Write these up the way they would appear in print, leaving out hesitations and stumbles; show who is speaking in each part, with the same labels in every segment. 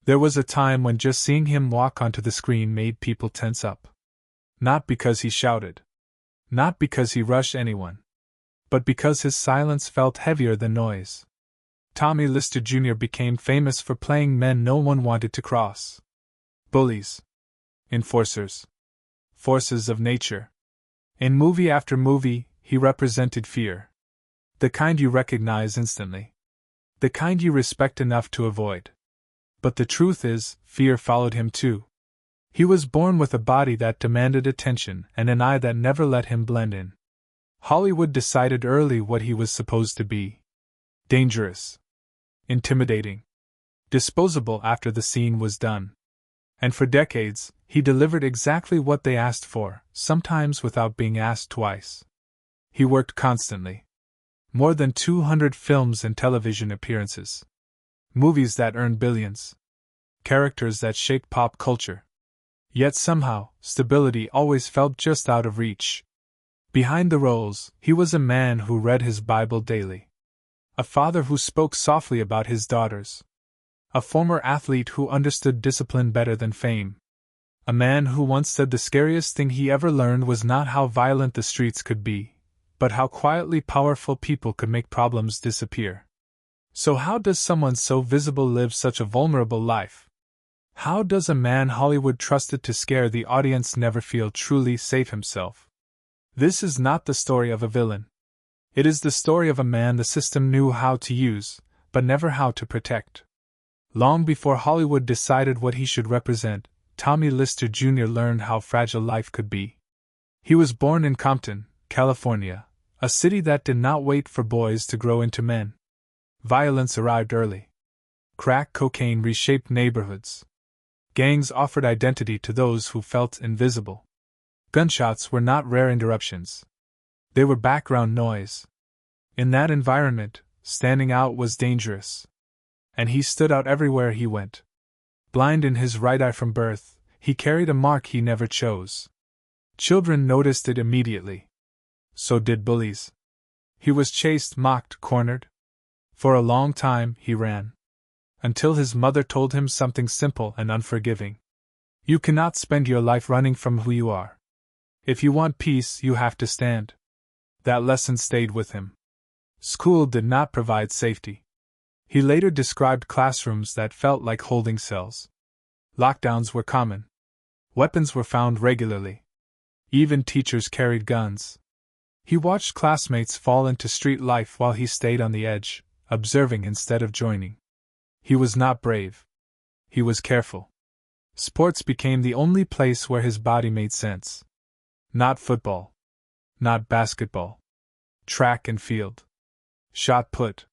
Speaker 1: There was a time when just seeing him walk onto the screen made people tense up. Not because he shouted. Not because he rushed anyone. But because his silence felt heavier than noise. Tommy Lister Jr. became famous for playing men no one wanted to cross. Bullies. Enforcers. Forces of nature. In movie after movie, he represented fear. The kind you recognize instantly. The kind you respect enough to avoid. But the truth is, fear followed him too. He was born with a body that demanded attention and an eye that never let him blend in. Hollywood decided early what he was supposed to be. Dangerous. Intimidating. Disposable after the scene was done. And for decades, he delivered exactly what they asked for, sometimes without being asked twice. He worked constantly. More than 200 films and television appearances. Movies that earned billions. Characters that shaped pop culture. Yet somehow, stability always felt just out of reach. Behind the roles, he was a man who read his Bible daily. A father who spoke softly about his daughters. A former athlete who understood discipline better than fame. A man who once said the scariest thing he ever learned was not how violent the streets could be, but how quietly powerful people could make problems disappear. So how does someone so visible live such a vulnerable life? How does a man Hollywood trusted to scare the audience never feel truly safe himself? This is not the story of a villain. It is the story of a man the system knew how to use, but never how to protect. Long before Hollywood decided what he should represent, Tommy Lister Jr. learned how fragile life could be. He was born in Compton, California, a city that did not wait for boys to grow into men. Violence arrived early. Crack cocaine reshaped neighborhoods. Gangs offered identity to those who felt invisible. Gunshots were not rare interruptions. They were background noise. In that environment, standing out was dangerous. And he stood out everywhere he went. Blind in his right eye from birth, he carried a mark he never chose. Children noticed it immediately. So did bullies. He was chased, mocked, cornered. For a long time, he ran. Until his mother told him something simple and unforgiving. You cannot spend your life running from who you are. If you want peace, you have to stand. That lesson stayed with him. School did not provide safety. He later described classrooms that felt like holding cells. Lockdowns were common. Weapons were found regularly. Even teachers carried guns. He watched classmates fall into street life while he stayed on the edge, observing instead of joining. He was not brave. He was careful. Sports became the only place where his body made sense. Not football. Not basketball. Track and field. Shot put.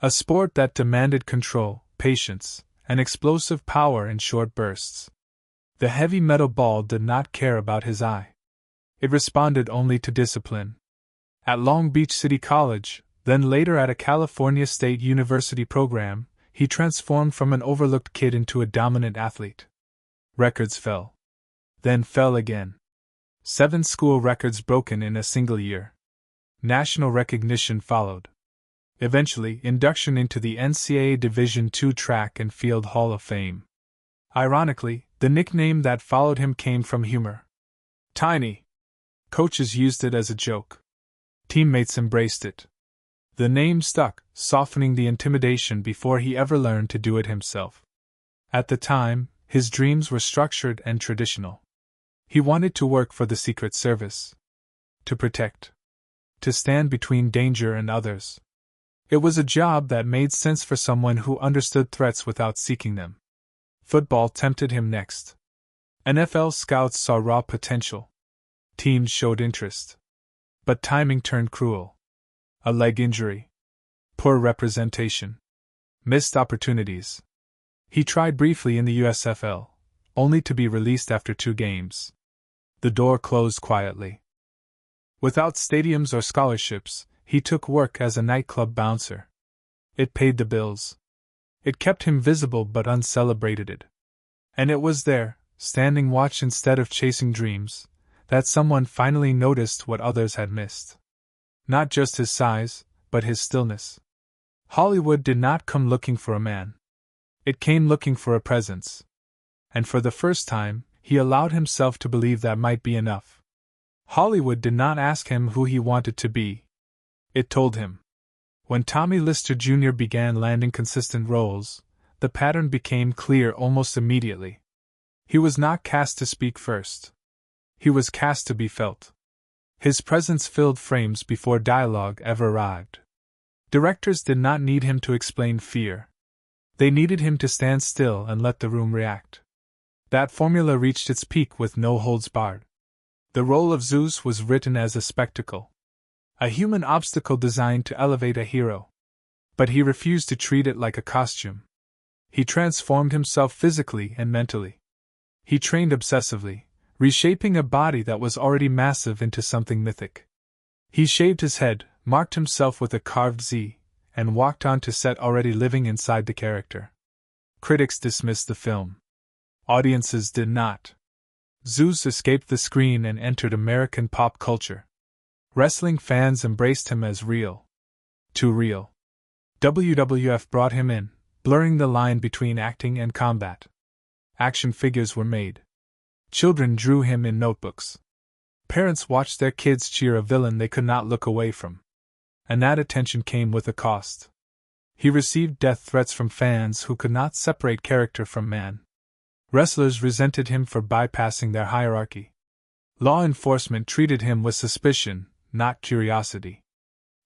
Speaker 1: A sport that demanded control, patience, and explosive power in short bursts. The heavy metal ball did not care about his eye. It responded only to discipline. At Long Beach City College, then later at a California State University program, he transformed from an overlooked kid into a dominant athlete. Records fell. Then fell again. 7 school records broken in a single year. National recognition followed. Eventually, induction into the NCAA Division II Track and Field Hall of Fame. Ironically, the nickname that followed him came from humor. Tiny. Coaches used it as a joke. Teammates embraced it. The name stuck, softening the intimidation before he ever learned to do it himself. At the time, his dreams were structured and traditional. He wanted to work for the Secret Service. To protect. To stand between danger and others. It was a job that made sense for someone who understood threats without seeking them. Football tempted him next. NFL scouts saw raw potential. Teams showed interest. But timing turned cruel. A leg injury. Poor representation. Missed opportunities. He tried briefly in the USFL, only to be released after 2 games. The door closed quietly. Without stadiums or scholarships, he took work as a nightclub bouncer. It paid the bills. It kept him visible but uncelebrated. And it was there, standing watch instead of chasing dreams, that someone finally noticed what others had missed. Not just his size, but his stillness. Hollywood did not come looking for a man. It came looking for a presence. And for the first time, he allowed himself to believe that might be enough. Hollywood did not ask him who he wanted to be. It told him. When Tommy Lister Jr. began landing consistent roles, the pattern became clear almost immediately. He was not cast to speak first. He was cast to be felt. His presence filled frames before dialogue ever arrived. Directors did not need him to explain fear. They needed him to stand still and let the room react. That formula reached its peak with No Holds Barred. The role of Zeus was written as a spectacle. A human obstacle designed to elevate a hero. But he refused to treat it like a costume. He transformed himself physically and mentally. He trained obsessively, reshaping a body that was already massive into something mythic. He shaved his head, marked himself with a carved Z, and walked onto set already living inside the character. Critics dismissed the film. Audiences did not. Zeus escaped the screen and entered American pop culture. Wrestling fans embraced him as real. Too real. WWF brought him in, blurring the line between acting and combat. Action figures were made. Children drew him in notebooks. Parents watched their kids cheer a villain they could not look away from. And that attention came with a cost. He received death threats from fans who could not separate character from man. Wrestlers resented him for bypassing their hierarchy. Law enforcement treated him with suspicion, not curiosity.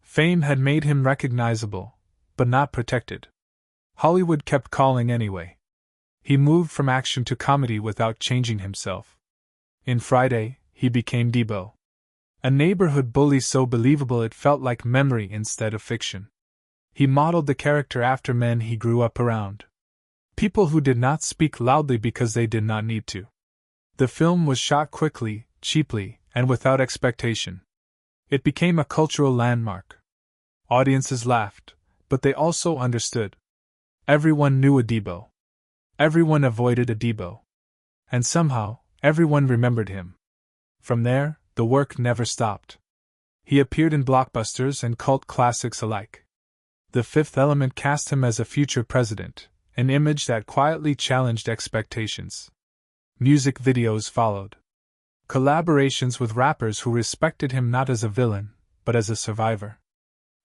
Speaker 1: Fame had made him recognizable, but not protected. Hollywood kept calling anyway. He moved from action to comedy without changing himself. In Friday, he became Deebo. A neighborhood bully so believable it felt like memory instead of fiction. He modeled the character after men he grew up around. People who did not speak loudly because they did not need to. The film was shot quickly, cheaply, and without expectation. It became a cultural landmark. Audiences laughed, but they also understood. Everyone knew a Deebo. Everyone avoided a Deebo. And somehow, everyone remembered him. From there, the work never stopped. He appeared in blockbusters and cult classics alike. The Fifth Element cast him as a future president, an image that quietly challenged expectations. Music videos followed. Collaborations with rappers who respected him not as a villain, but as a survivor.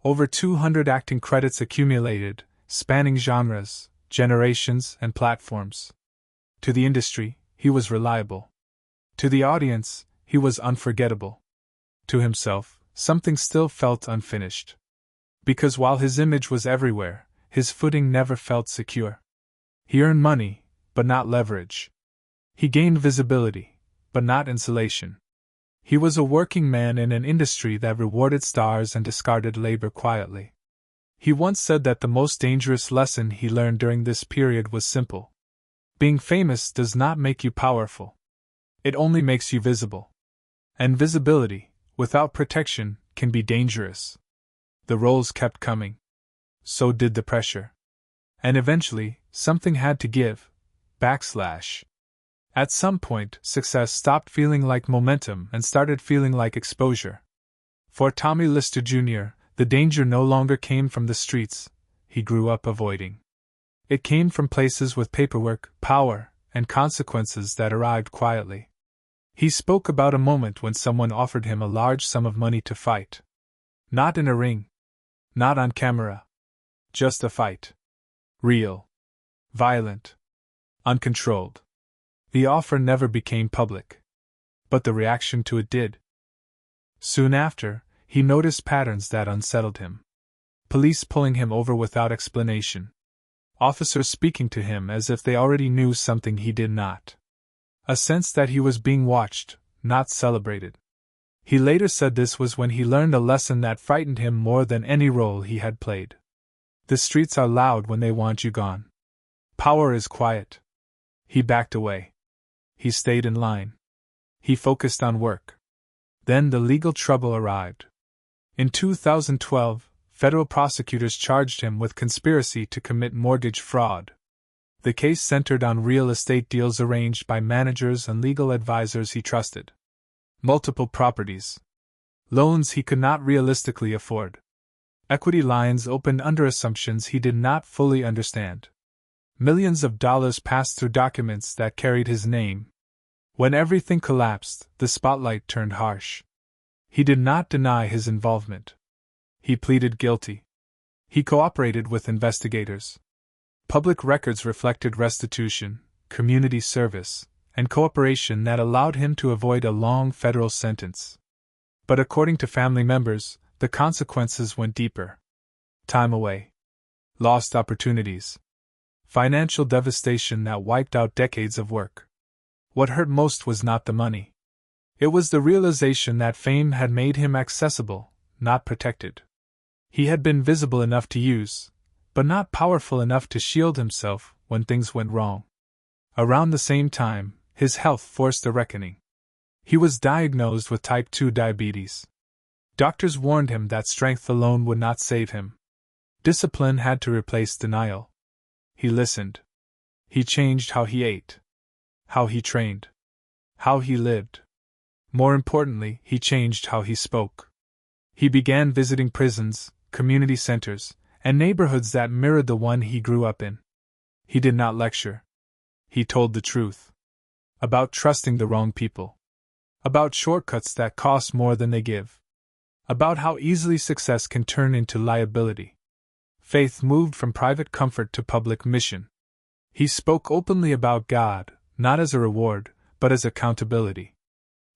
Speaker 1: Over 200 acting credits accumulated, spanning genres, generations, and platforms. To the industry, he was reliable. To the audience, he was unforgettable. To himself, something still felt unfinished. Because while his image was everywhere, his footing never felt secure. He earned money, but not leverage. He gained visibility, but not insulation. He was a working man in an industry that rewarded stars and discarded labor quietly. He once said that the most dangerous lesson he learned during this period was simple. Being famous does not make you powerful. It only makes you visible. And visibility, without protection, can be dangerous. The roles kept coming. So did the pressure. And eventually, something had to give. Backslash. At some point, success stopped feeling like momentum and started feeling like exposure. For Tommy Lister Jr., the danger no longer came from the streets he grew up avoiding. It came from places with paperwork, power, and consequences that arrived quietly. He spoke about a moment when someone offered him a large sum of money to fight. Not in a ring. Not on camera. Just a fight. Real. Violent. Uncontrolled. The offer never became public. But the reaction to it did. Soon after, he noticed patterns that unsettled him. Police pulling him over without explanation. Officers speaking to him as if they already knew something he did not. A sense that he was being watched, not celebrated. He later said this was when he learned a lesson that frightened him more than any role he had played. The streets are loud when they want you gone. Power is quiet. He backed away. He stayed in line. He focused on work. Then the legal trouble arrived. In 2012, federal prosecutors charged him with conspiracy to commit mortgage fraud. The case centered on real estate deals arranged by managers and legal advisors he trusted. Multiple properties. Loans he could not realistically afford. Equity lines opened under assumptions he did not fully understand. Millions of dollars passed through documents that carried his name. When everything collapsed, the spotlight turned harsh. He did not deny his involvement. He pleaded guilty. He cooperated with investigators. Public records reflected restitution, community service, and cooperation that allowed him to avoid a long federal sentence. But according to family members, the consequences went deeper. Time away. Lost opportunities. Financial devastation that wiped out decades of work. What hurt most was not the money. It was the realization that fame had made him accessible, not protected. He had been visible enough to use, but not powerful enough to shield himself when things went wrong. Around the same time, his health forced a reckoning. He was diagnosed with type 2 diabetes. Doctors warned him that strength alone would not save him. Discipline had to replace denial. He listened. He changed how he ate, how he trained, how he lived. More importantly, he changed how he spoke. He began visiting prisons, community centers, and neighborhoods that mirrored the one he grew up in. He did not lecture. He told the truth. About trusting the wrong people. About shortcuts that cost more than they give. About how easily success can turn into liability. Faith moved from private comfort to public mission. He spoke openly about God, not as a reward, but as accountability.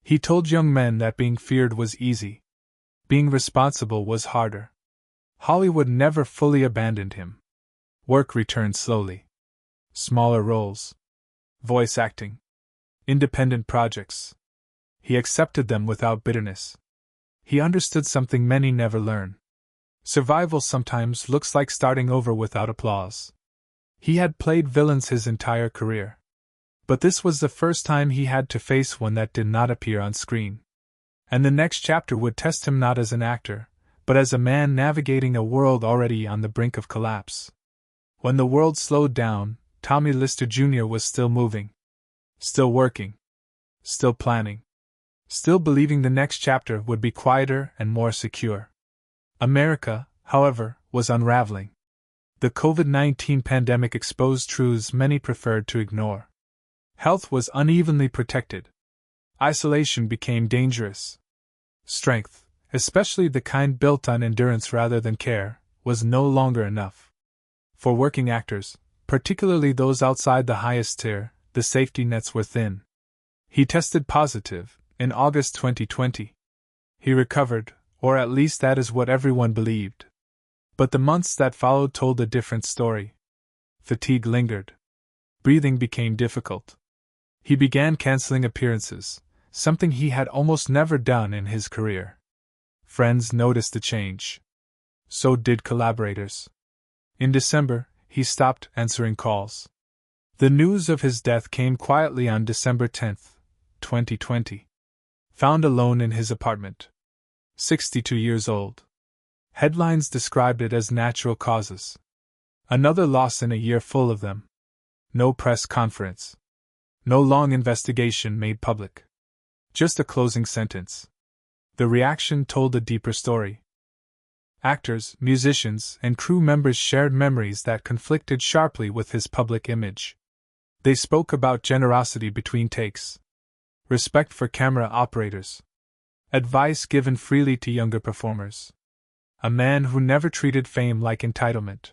Speaker 1: He told young men that being feared was easy. Being responsible was harder. Hollywood never fully abandoned him. Work returned slowly. Smaller roles. Voice acting. Independent projects. He accepted them without bitterness. He understood something many never learn. Survival sometimes looks like starting over without applause. He had played villains his entire career. But this was the first time he had to face one that did not appear on screen. And the next chapter would test him not as an actor, but as a man navigating a world already on the brink of collapse. When the world slowed down, Tommy Lister Jr. was still moving. Still working. Still planning. Still believing the next chapter would be quieter and more secure. America, however, was unraveling. The COVID-19 pandemic exposed truths many preferred to ignore. Health was unevenly protected. Isolation became dangerous. Strength, especially the kind built on endurance rather than care, was no longer enough. For working actors, particularly those outside the highest tier, the safety nets were thin. He tested positive in August 2020. He recovered, or at least that is what everyone believed. But the months that followed told a different story. Fatigue lingered. Breathing became difficult. He began canceling appearances, something he had almost never done in his career. Friends noticed the change. So did collaborators. In December, he stopped answering calls. The news of his death came quietly on December 10, 2020. Found alone in his apartment. 62 years old. Headlines described it as natural causes. Another loss in a year full of them. No press conference. No long investigation made public. Just a closing sentence. The reaction told a deeper story. Actors, musicians, and crew members shared memories that conflicted sharply with his public image. They spoke about generosity between takes, respect for camera operators, advice given freely to younger performers. A man who never treated fame like entitlement.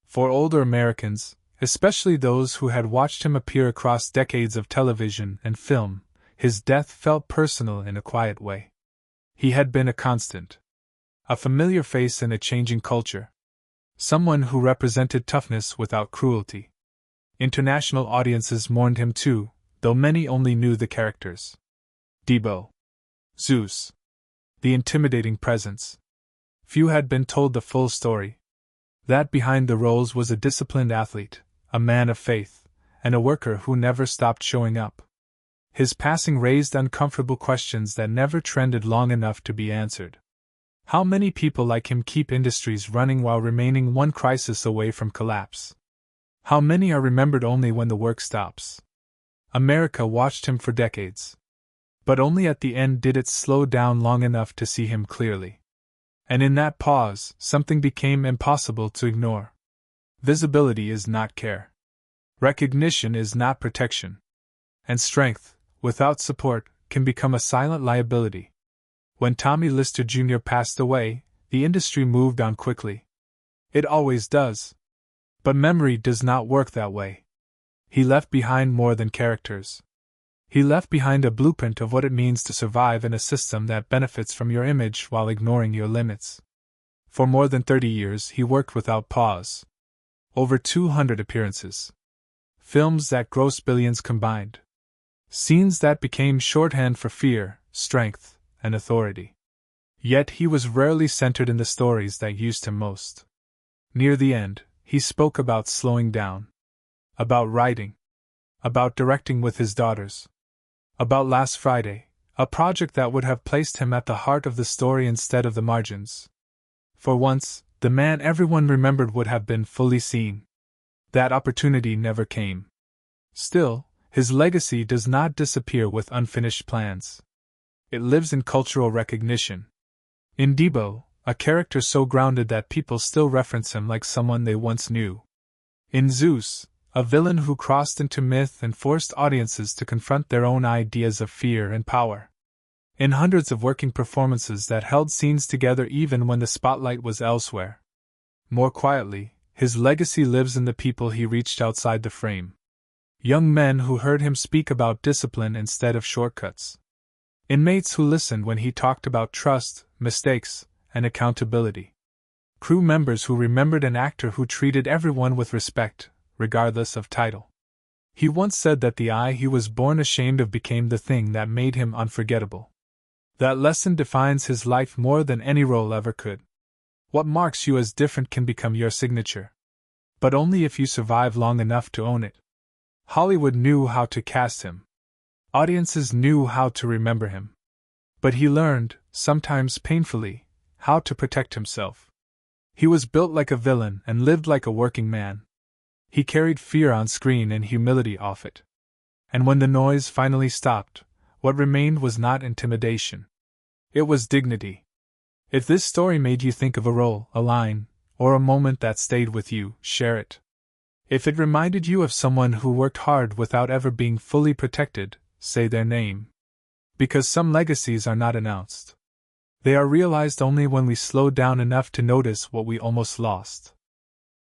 Speaker 1: For older Americans, especially those who had watched him appear across decades of television and film, his death felt personal in a quiet way. He had been a constant. A familiar face in a changing culture. Someone who represented toughness without cruelty. International audiences mourned him too, though many only knew the characters. Deebo. Zeus. The intimidating presence. Few had been told the full story. That behind the roles was a disciplined athlete, a man of faith, and a worker who never stopped showing up. His passing raised uncomfortable questions that never trended long enough to be answered. How many people like him keep industries running while remaining one crisis away from collapse? How many are remembered only when the work stops? America watched him for decades. But only at the end did it slow down long enough to see him clearly. And in that pause, something became impossible to ignore. Visibility is not care. Recognition is not protection. And strength, without support, can become a silent liability. When Tommy Lister Jr. passed away, the industry moved on quickly. It always does. But memory does not work that way. He left behind more than characters. He left behind a blueprint of what it means to survive in a system that benefits from your image while ignoring your limits. For more than 30 years, he worked without pause. Over 200 appearances. Films that grossed billions combined. Scenes that became shorthand for fear, strength, and authority. Yet he was rarely centered in the stories that used him most. Near the end, he spoke about slowing down. About writing. About directing with his daughters. About Last Friday, a project that would have placed him at the heart of the story instead of the margins. For once, the man everyone remembered would have been fully seen. That opportunity never came. Still, his legacy does not disappear with unfinished plans. It lives in cultural recognition. In Deebo, a character so grounded that people still reference him like someone they once knew. In Zeus, a villain who crossed into myth and forced audiences to confront their own ideas of fear and power. In hundreds of working performances that held scenes together even when the spotlight was elsewhere. More quietly, his legacy lives in the people he reached outside the frame. Young men who heard him speak about discipline instead of shortcuts. Inmates who listened when he talked about trust, mistakes, and accountability. Crew members who remembered an actor who treated everyone with respect, regardless of title. He once said that the I he was born ashamed of became the thing that made him unforgettable. That lesson defines his life more than any role ever could. What marks you as different can become your signature. But only if you survive long enough to own it. Hollywood knew how to cast him. Audiences knew how to remember him. But he learned, sometimes painfully, how to protect himself. He was built like a villain and lived like a working man. He carried fear on screen and humility off it. And when the noise finally stopped, what remained was not intimidation. It was dignity. If this story made you think of a role, a line, or a moment that stayed with you, share it. If it reminded you of someone who worked hard without ever being fully protected, say their name. Because some legacies are not announced. They are realized only when we slow down enough to notice what we almost lost.